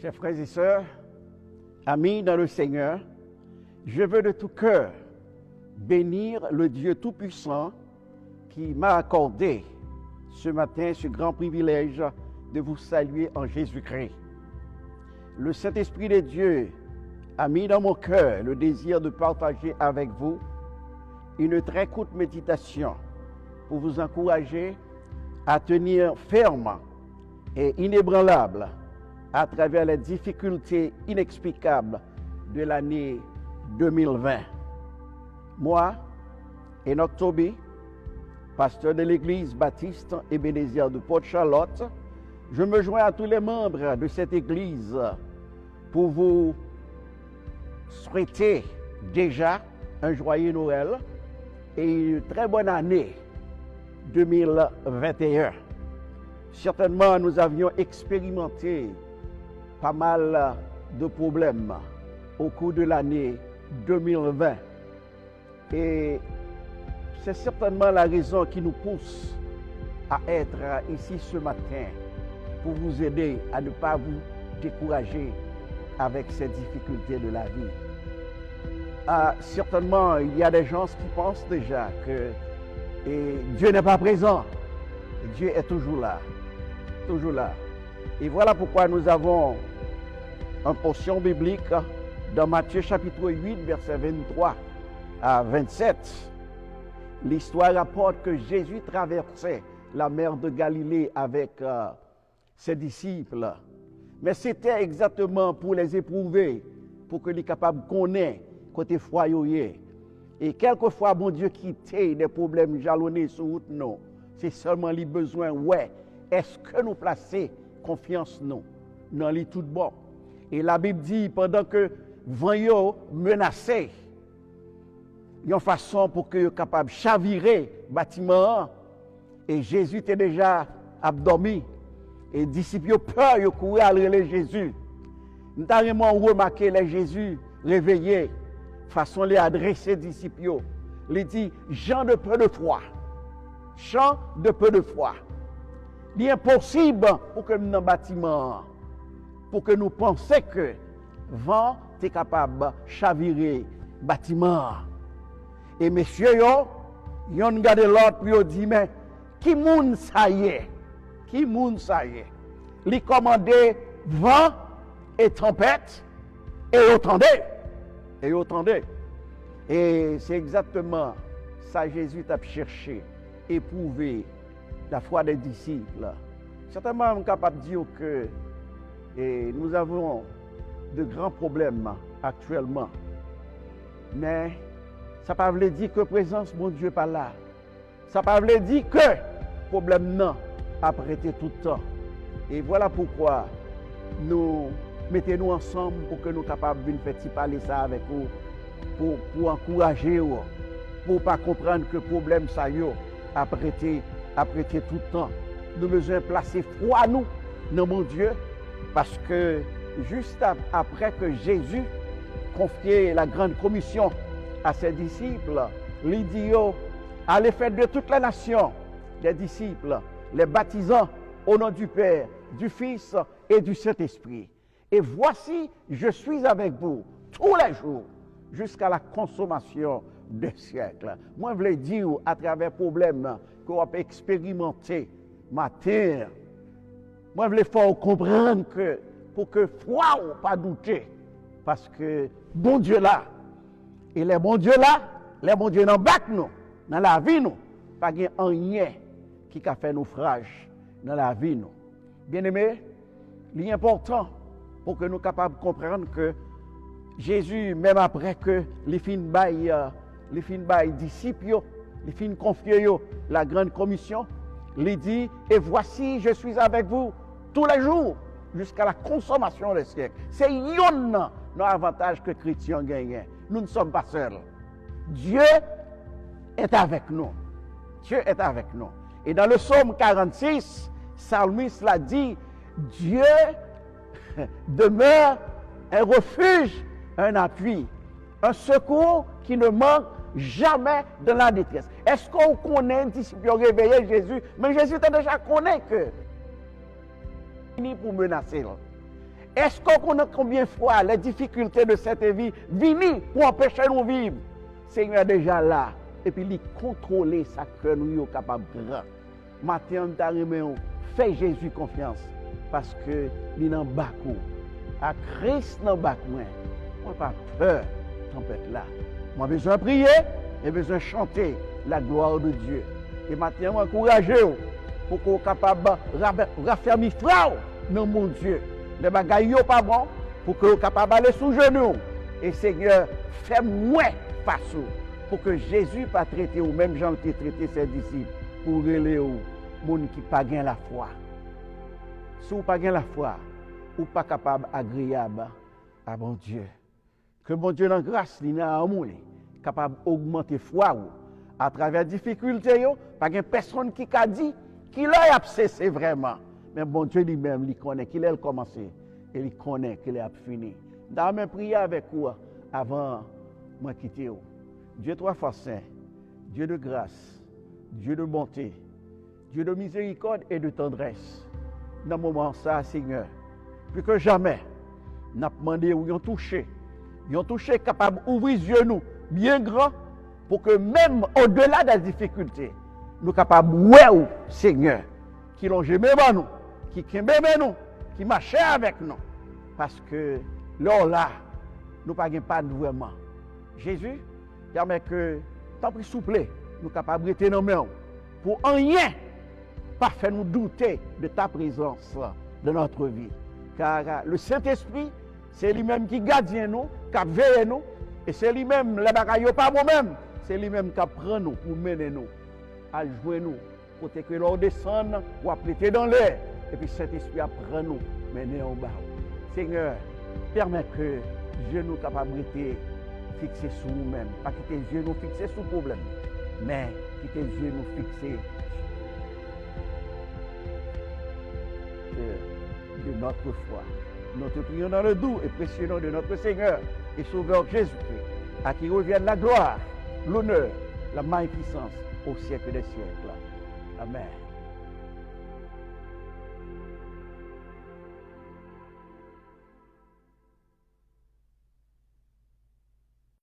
Chers frères et sœurs, amis dans le Seigneur, je veux de tout cœur bénir le Dieu Tout-Puissant qui m'a accordé ce matin ce grand privilège de vous saluer en Jésus-Christ. Le Saint-Esprit de Dieu a mis dans mon cœur le désir de partager avec vous une très courte méditation pour vous encourager à tenir ferme et inébranlable à travers les difficultés inexplicables de l'année 2020. Moi, Enoch Toby, pasteur de l'église baptiste Ebenezer de Port-Charlotte, je me joins à tous les membres de cette église pour vous souhaiter déjà un joyeux Noël et une très bonne année 2021. Certainement, nous avions expérimenté pas mal de problèmes au cours de l'année 2020. Et c'est certainement la raison qui nous pousse à être ici ce matin pour vous aider à ne pas vous décourager avec ces difficultés de la vie. Certainement, il y a des gens qui pensent déjà que Dieu n'est pas présent. Dieu est toujours là. Toujours là. Et voilà pourquoi nous avons une portion biblique dans Matthieu chapitre 8, versets 23 à 27. L'histoire rapporte que Jésus traversait la mer de Galilée avec ses disciples. Mais c'était exactement pour les éprouver, pour que les capables connaissent côté foyer. Et quelquefois, bon Dieu, quitter des problèmes jalonnés sur route, non. C'est seulement les besoins, ouais. Est-ce que nous placer confiance, non, dans les tout bon. Et la Bible dit, pendant que vent menaçait, il y a une façon pour que capable de chavirer le bâtiment. Et Jésus était déjà abdormi. Et les disciples ont peur, ils couraient à aller Jésus. Nous avons remarqué les Jésus réveillés, façon de les adresser aux disciples. Il dit, gens de peu de foi. Gens de peu de foi. Il est impossible pour que nous dans le bâtiment, pour que nous pensions que vent est capable de chavirer le bâtiment. Et messieurs, ils ont regardé l'autre et ils ont dit, mais qui moun ça y est? Qui moun ça y est? Ils commandaient vent et tempête et ils attendaient. Et ils attendaient. Et c'est exactement ça que Jésus a cherché, éprouver la foi des disciples. Certainement, je suis capable de dire que nous avons de grands problèmes actuellement. Mais ça ne veut pas dire que la présence de mon Dieu n'est pas là. Ça ne veut pas dire que le problème non a prêté tout le temps. Et voilà pourquoi nous mettons-nous ensemble pour que nous soyons capables de faire parler ça avec vous, pour encourager vous, pour ne pas comprendre que le problème ça a prêté tout le temps. Nous devons besoin de placer foi nous dans mon Dieu, parce que juste après que Jésus confiait la grande commission à ses disciples, il dit, allez faire de toutes les nations des disciples, les baptisant au nom du Père, du Fils et du Saint-Esprit. Et voici, je suis avec vous tous les jours jusqu'à la consommation des siècles. Moi, je voulais dire à travers les problèmes qu'on peut expérimenter matin, moi, je voulais faire comprendre que pour que foi ou pas douter, parce que bon Dieu là, et les bons dieux là, les bons dieux dans nous, dans la vie nous, pas rien qui a fait naufrage dans la vie nous. Bien-aimés, l'important pour que nous soyons capables de comprendre que Jésus, même après que les fins bail disciples, les fins confier la grande commission, il dit, et voici, je suis avec vous tous les jours jusqu'à la consommation des siècles. C'est un avantage que les chrétiens gagnent. Nous ne sommes pas seuls. Dieu est avec nous. Dieu est avec nous. Et dans le psaume 46, Psalmiste l'a dit, Dieu demeure un refuge, un appui, un secours qui ne manque jamais de la détresse. Est-ce qu'on connaît un disciple réveillé Jésus? Mais Jésus t'a déjà connu que pour menacer. Est-ce qu'on connaît combien de fois les difficultés de cette vie viennent pour empêcher nous de vivre? Seigneur est déjà là. Et puis il contrôle ça que nous sommes capables de prendre. Matin, fais Jésus confiance. Parce que il est dans le bac. À Christ dans le bac. Moi, pas peur de tempête là. Moi, besoin de prier et besoin de chanter la gloire de Dieu. Et maintenant, moi, encourager pour qu'on soit capable de raffermir foi dans mon Dieu. Les bagailles sont pas bon pour qu'on soit capable d'aller sous genoux. Et Seigneur, fais-moi face pour que Jésus pas traiter ou même Jean qui traité ses disciples pour les gens qui pas gain la foi. Si vous pas gain la foi, ou pas capable agréable à bon Dieu. Que bon Dieu dans grâce il a amour capable d'augmenter foi à travers les difficultés, pas de personne qui a dit qu'il a cessé vraiment. Mais bon Dieu lui-même, il connaît qu'il a commencé et il connaît qu'il a fini. Dans mes prières avec vous avant de quitter. Dieu trois fois saint, Dieu de grâce, Dieu de bonté, Dieu de miséricorde et de tendresse. Dans ce moment ça, Seigneur, plus que jamais, nous avons demandé où ils ont touché capable d'ouvrir les yeux nous, bien grands, pour que même au-delà des difficultés, nous sommes capables de voir, Seigneur, qui l'ont jamais nous, qui nous, qui marchent avec nous. Parce que là, nous n'avons pas de vraiment. Jésus permet que, tant pis souple, nous sommes capables de rester dans nos mains. Pour rien, pas faire nous douter de ta présence dans notre vie. Car le Saint-Esprit, c'est lui-même qui garde nous, qui veille nous, et c'est lui-même, les bagailles pas nous-mêmes, c'est lui-même qui prend nous pour mener nous, à jouer nous, pour que l'on descende ou à prêter dans l'air, et puis Saint-Esprit apprend nous, mener en bas. Seigneur, permets que Dieu nous capable de fixer sur nous-mêmes, pas quitter les yeux nous fixer sur le problème, mais quitter les yeux nous fixer de notre foi. Nous te prions dans le doux et précieux nom de notre Seigneur et Sauveur Jésus-Christ, à qui revienne la gloire, l'honneur, la magnificence au siècle des siècles. Amen.